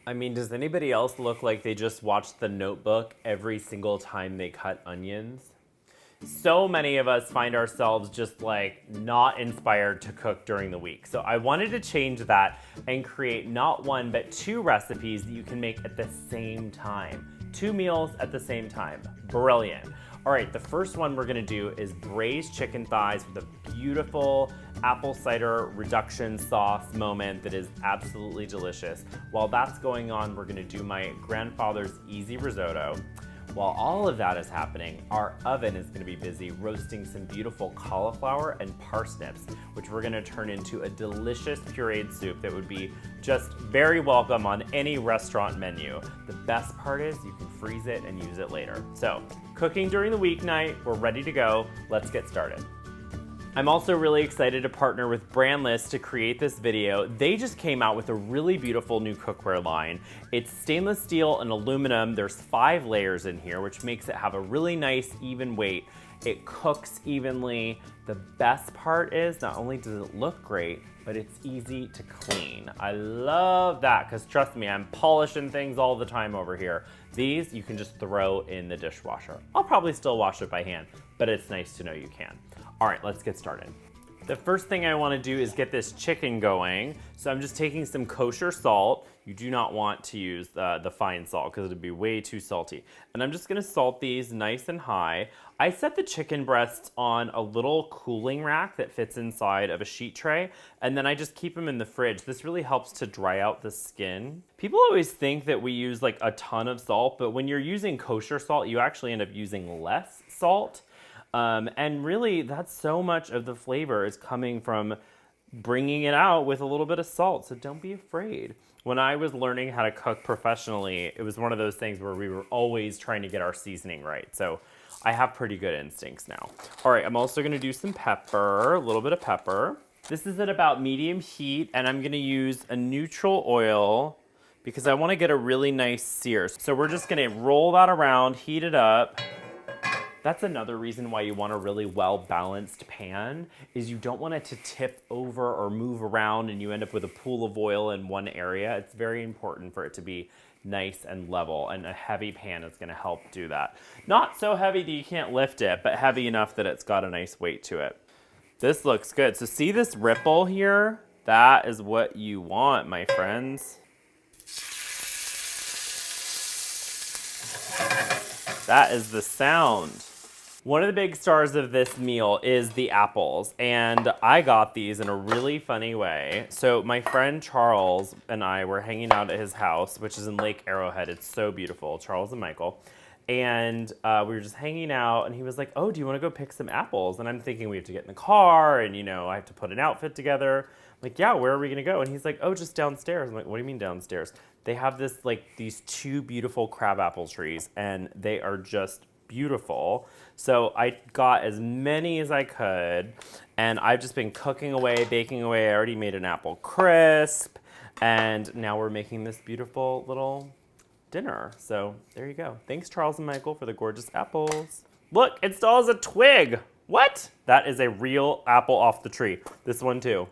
I mean, does anybody else look like they just watched The Notebook every single time they cut onions? So many of us find ourselves just like not inspired to cook during the week. So I wanted to change that and create not one, but two recipes that you can make at the same time. Two meals at the same time. Brilliant. All right, the first one we're gonna do is braised chicken thighs with a beautiful apple cider reduction sauce moment that is absolutely delicious. While that's going on, we're gonna do my grandfather's easy risotto. While all of that is happening, our oven is gonna be busy roasting some beautiful cauliflower and parsnips, which we're gonna turn into a delicious pureed soup that would be just very welcome on any restaurant menu. The best part is you can freeze it and use it later. So, cooking during the weeknight, we're ready to go. Let's get started. I'm also really excited to partner with Brandless to create this video. They just came out with a really beautiful new cookware line. It's stainless steel and aluminum. There's 5 layers in here, which makes it have a really nice even weight. It cooks evenly. The best part is not only does it look great, but it's easy to clean. I love that, because trust me, I'm polishing things all the time over here. These you can just throw in the dishwasher. I'll probably still wash it by hand, but it's nice to know you can. All right, let's get started. The first thing I want to do is get this chicken going. So I'm just taking some kosher salt. You do not want to use the fine salt because it'd be way too salty. And I'm just gonna salt these nice and high. I set the chicken breasts on a little cooling rack that fits inside of a sheet tray, and then I just keep them in the fridge. This really helps to dry out the skin. People always think that we use like a ton of salt, but when you're using kosher salt, you actually end up using less salt. And really, that's so much of the flavor is coming from bringing it out with a little bit of salt, so don't be afraid. When I was learning how to cook professionally, it was one of those things where we were always trying to get our seasoning right, so I have pretty good instincts now. All right, I'm also gonna do some pepper, a little bit of pepper. This is at about medium heat, and I'm gonna use a neutral oil because I wanna get a really nice sear. So we're just gonna roll that around, heat it up. That's another reason why you want a really well-balanced pan, is you don't want it to tip over or move around and you end up with a pool of oil in one area. It's very important for it to be nice and level, and a heavy pan is gonna help do that. Not so heavy that you can't lift it, but heavy enough that it's got a nice weight to it. This looks good. So see this ripple here? That is what you want, my friends. That is the sound. One of the big stars of this meal is the apples, and I got these in a really funny way. So my friend Charles and I were hanging out at his house, which is in Lake Arrowhead. It's so beautiful, Charles and Michael. And we were just hanging out, and he was like, oh, do you want to go pick some apples? And I'm thinking we have to get in the car, and I have to put an outfit together. I'm like, yeah, where are we gonna go? And he's like, oh, just downstairs. I'm like, what do you mean downstairs? They have these 2 beautiful crabapple trees, and they are just beautiful. So I got as many as I could, and I've just been cooking away, baking away. I already made an apple crisp, and now we're making this beautiful little dinner. So there you go. Thanks, Charles and Michael, for the gorgeous apples. Look, it still has a twig. What? That is a real apple off the tree. This one too.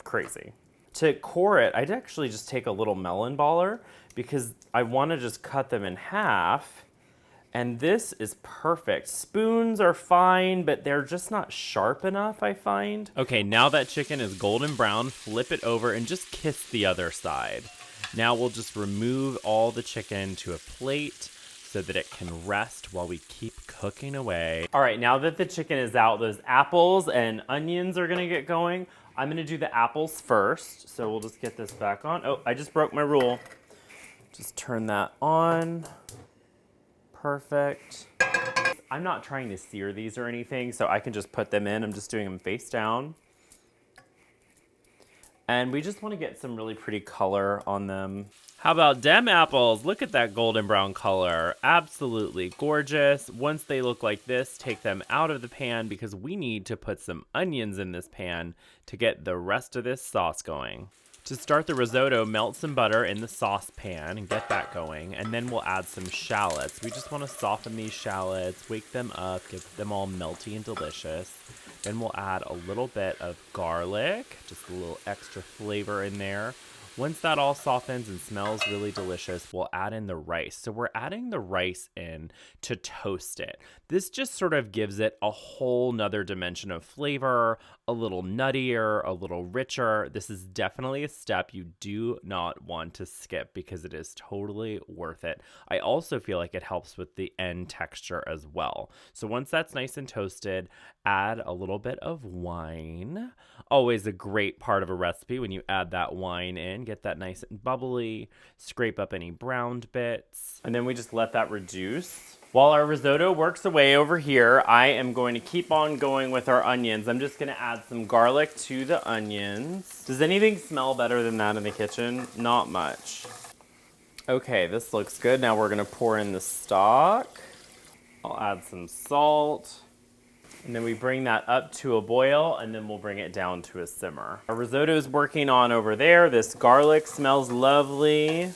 Crazy. To core it, I'd actually just take a little melon baller because I want to just cut them in half. And this is perfect. Spoons are fine, but they're just not sharp enough, I find. Okay, now that chicken is golden brown, flip it over and just kiss the other side. Now we'll just remove all the chicken to a plate so that it can rest while we keep cooking away. All right, now that the chicken is out, those apples and onions are gonna get going. I'm gonna do the apples first, so we'll just get this back on. Oh, I just broke my rule. Just turn that on. Perfect. I'm not trying to sear these or anything, so I can just put them in. I'm just doing them face down. And we just want to get some really pretty color on them. How about dem apples? Look at that golden brown color. Absolutely gorgeous. Once they look like this, take them out of the pan because we need to put some onions in this pan to get the rest of this sauce going. To start the risotto, melt some butter in the saucepan and get that going, and then we'll add some shallots. We just want to soften these shallots, wake them up, get them all melty and delicious. Then we'll add a little bit of garlic, just a little extra flavor in there. Once that all softens and smells really delicious, we'll add in the rice. So we're adding the rice in to toast it. This just sort of gives it a whole nother dimension of flavor, a little nuttier, a little richer. This is definitely a step you do not want to skip because it is totally worth it. I also feel like it helps with the end texture as well. So once that's nice and toasted, add a little bit of wine. Always a great part of a recipe when you add that wine in. Get that nice and bubbly, scrape up any browned bits, and then we just let that reduce. While our risotto works away over here, I am going to keep on going with our onions. I'm just gonna add some garlic to the onions. Does anything smell better than that in the kitchen? Not much. Okay, this looks good. Now we're gonna pour in the stock. I'll add some salt. And then we bring that up to a boil, and then we'll bring it down to a simmer. Our risotto is working on over there. This garlic smells lovely.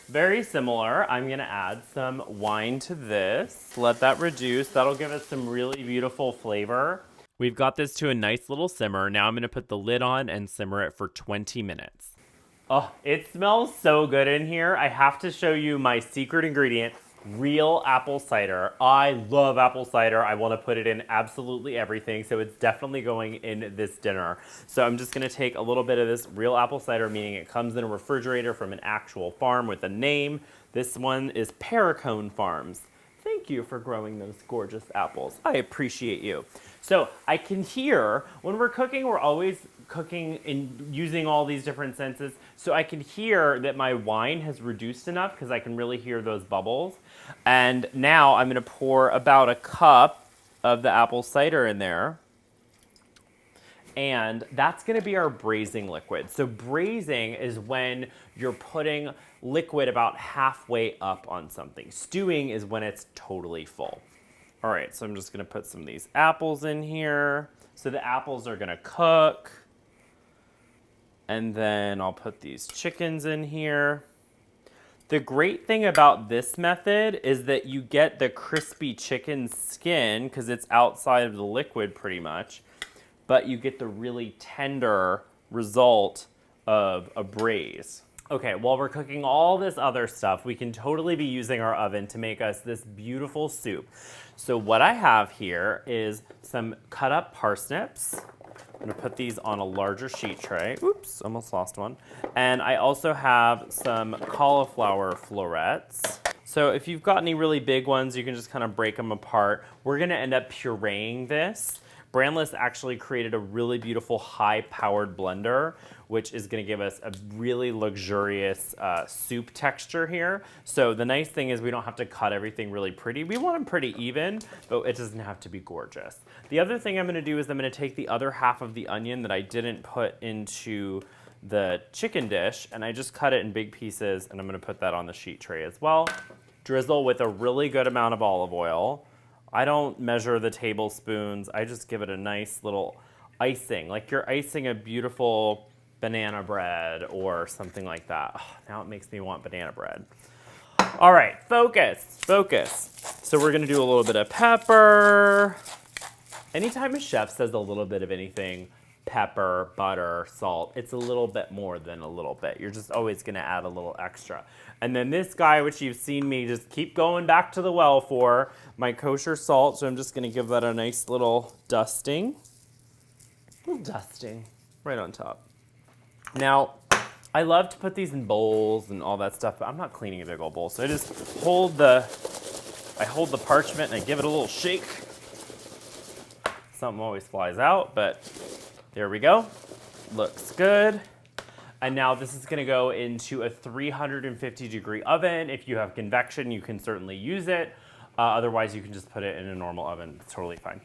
Very similar. I'm gonna add some wine to this. Let that reduce. That'll give us some really beautiful flavor. We've got this to a nice little simmer. Now I'm gonna put the lid on and simmer it for 20 minutes. Oh, it smells so good in here. I have to show you my secret ingredient. Real apple cider. I love apple cider. I want to put it in absolutely everything, so it's definitely going in this dinner. So I'm just going to take a little bit of this real apple cider, meaning it comes in a refrigerator from an actual farm with a name. This one is Paracone Farms. Thank you for growing those gorgeous apples. I appreciate you. So I can hear, when we're cooking, we're always cooking and using all these different senses. So I can hear that my wine has reduced enough because I can really hear those bubbles. And now I'm gonna pour about a cup of the apple cider in there. And that's gonna be our braising liquid. So braising is when you're putting liquid about halfway up on something. Stewing is when it's totally full. All right, so I'm just gonna put some of these apples in here. So the apples are gonna cook. And then I'll put these chickens in here. The great thing about this method is that you get the crispy chicken skin because it's outside of the liquid pretty much, but you get the really tender result of a braise. Okay, while we're cooking all this other stuff, we can totally be using our oven to make us this beautiful soup. So what I have here is some cut up parsnips. I'm gonna put these on a larger sheet tray. Oops, almost lost one. And I also have some cauliflower florets. So if you've got any really big ones, you can just kind of break them apart. We're gonna end up pureeing this. Brandless actually created a really beautiful high-powered blender, which is gonna give us a really luxurious soup texture here. So the nice thing is we don't have to cut everything really pretty. We want them pretty even, but it doesn't have to be gorgeous. The other thing I'm gonna do is I'm gonna take the other half of the onion that I didn't put into the chicken dish, and I just cut it in big pieces, and I'm gonna put that on the sheet tray as well. Drizzle with a really good amount of olive oil. I don't measure the tablespoons. I just give it a nice little icing, like you're icing a beautiful banana bread or something like that. Oh, now it makes me want banana bread. All right, focus, focus. So we're gonna do a little bit of pepper. Anytime a chef says a little bit of anything, pepper, butter, salt, it's a little bit more than a little bit. You're just always gonna add a little extra. And then this guy, which you've seen me just keep going back to the well for, my kosher salt. So I'm just gonna give that a nice little dusting. Little dusting right on top. Now, I love to put these in bowls and all that stuff, but I'm not cleaning a big old bowl. So I just hold the parchment and I give it a little shake. Something always flies out, but there we go. Looks good. And now this is gonna go into a 350-degree oven. If you have convection, you can certainly use it. Otherwise, you can just put it in a normal oven. It's totally fine.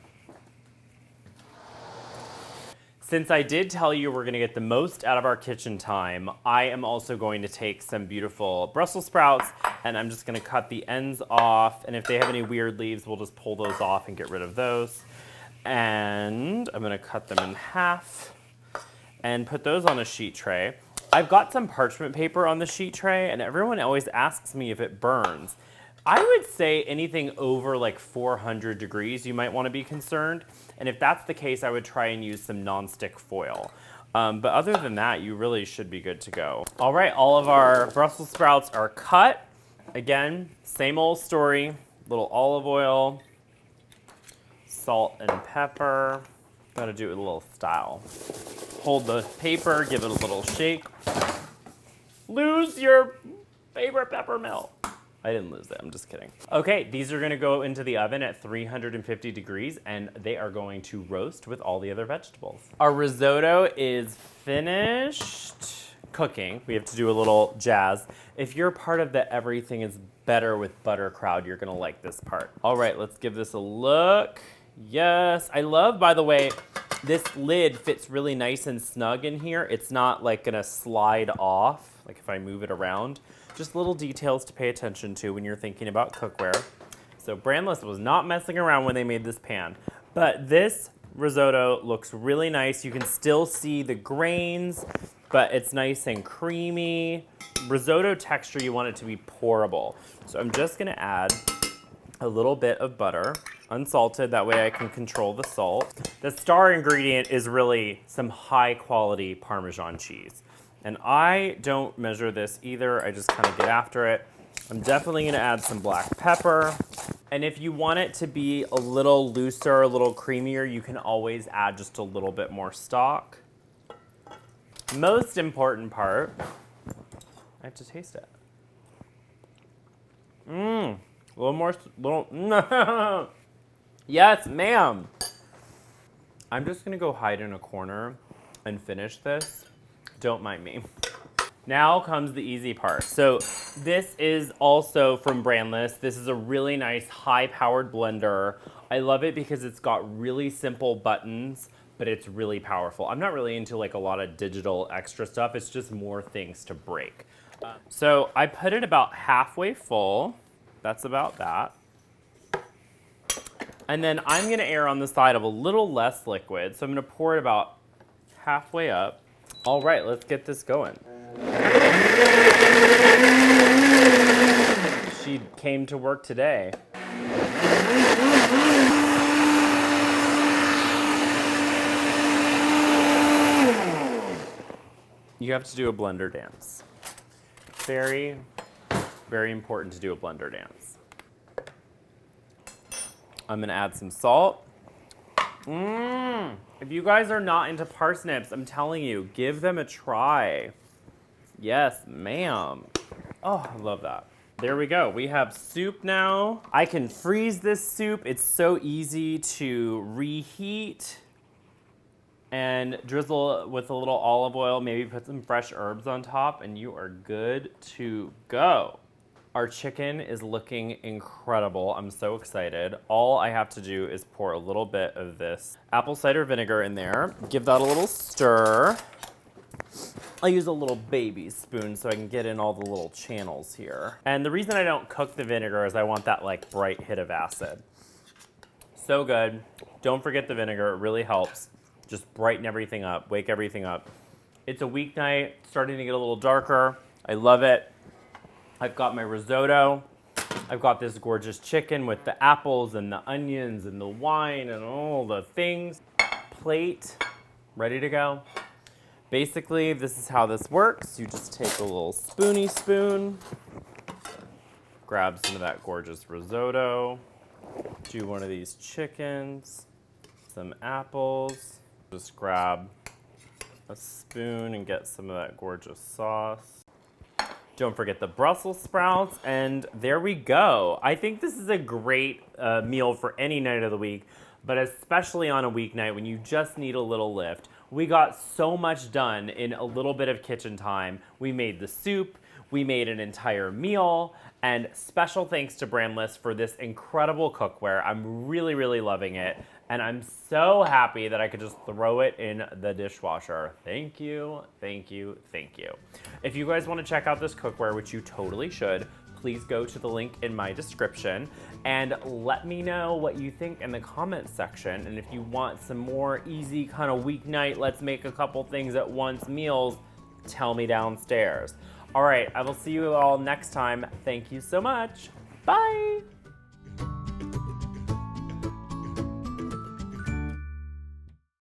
Since I did tell you we're gonna get the most out of our kitchen time, I am also going to take some beautiful Brussels sprouts and I'm just gonna cut the ends off. And if they have any weird leaves, we'll just pull those off and get rid of those. And I'm gonna cut them in half and put those on a sheet tray. I've got some parchment paper on the sheet tray and everyone always asks me if it burns. I would say anything over like 400 degrees, you might want to be concerned. And if that's the case, I would try and use some nonstick foil. But other than that, you really should be good to go. All right, all of our Brussels sprouts are cut. Again, same old story, little olive oil, salt and pepper. Gotta do it with a little style. Hold the paper, give it a little shake. Lose your favorite peppermint. I didn't lose it, I'm just kidding. Okay, these are gonna go into the oven at 350 degrees and they are going to roast with all the other vegetables. Our risotto is finished cooking. We have to do a little jazz. If you're part of the everything is better with butter crowd, you're gonna like this part. All right, let's give this a look. Yes, I love, by the way, this lid fits really nice and snug in here. It's not like gonna slide off, like if I move it around. Just little details to pay attention to when you're thinking about cookware. So Brandless was not messing around when they made this pan. But this risotto looks really nice. You can still see the grains, but it's nice and creamy. Risotto texture, you want it to be pourable. So I'm just gonna add a little bit of butter, unsalted, that way I can control the salt. The star ingredient is really some high quality Parmesan cheese. And I don't measure this either, I just kind of get after it. I'm definitely gonna add some black pepper. And if you want it to be a little looser, a little creamier, you can always add just a little bit more stock. Most important part, I have to taste it. A little more, no. Yes, ma'am. I'm just gonna go hide in a corner and finish this. Don't mind me. Now comes the easy part. So this is also from Brandless. This is a really nice high-powered blender. I love it because it's got really simple buttons, but it's really powerful. I'm not really into like a lot of digital extra stuff. It's just more things to break. So I put it about halfway full. That's about that. And then I'm gonna err on the side of a little less liquid. So I'm gonna pour it about halfway up. All right, let's get this going. She came to work today. You have to do a blender dance. Very, very important to do a blender dance. I'm gonna add some salt. If you guys are not into parsnips, I'm telling you, give them a try. Yes, ma'am. Oh, I love that. There we go. We have soup now. I can freeze this soup. It's so easy to reheat and drizzle with a little olive oil, maybe put some fresh herbs on top, and you are good to go. Our chicken is looking incredible. I'm so excited. All I have to do is pour a little bit of this apple cider vinegar in there. Give that a little stir. I'll use a little baby spoon so I can get in all the little channels here. And the reason I don't cook the vinegar is I want that like bright hit of acid. So good. Don't forget the vinegar, it really helps. Just brighten everything up, wake everything up. It's a weeknight, starting to get a little darker. I love it. I've got my risotto. I've got this gorgeous chicken with the apples and the onions and the wine and all the things. Plate, ready to go. Basically, this is how this works. You just take a little spoony spoon, grab some of that gorgeous risotto, do one of these chickens, some apples, just grab a spoon and get some of that gorgeous sauce. Don't forget the Brussels sprouts, and there we go. I think this is a great meal for any night of the week, but especially on a weeknight when you just need a little lift. We got so much done in a little bit of kitchen time. We made the soup, we made an entire meal, and special thanks to Brandless for this incredible cookware. I'm really, really loving it, and I'm so happy that I could just throw it in the dishwasher. Thank you, thank you, thank you. If you guys want to check out this cookware, which you totally should, please go to the link in my description and let me know what you think in the comments section. And if you want some more easy kind of weeknight, let's make a couple things at once meals, tell me downstairs. All right, I will see you all next time. Thank you so much. Bye.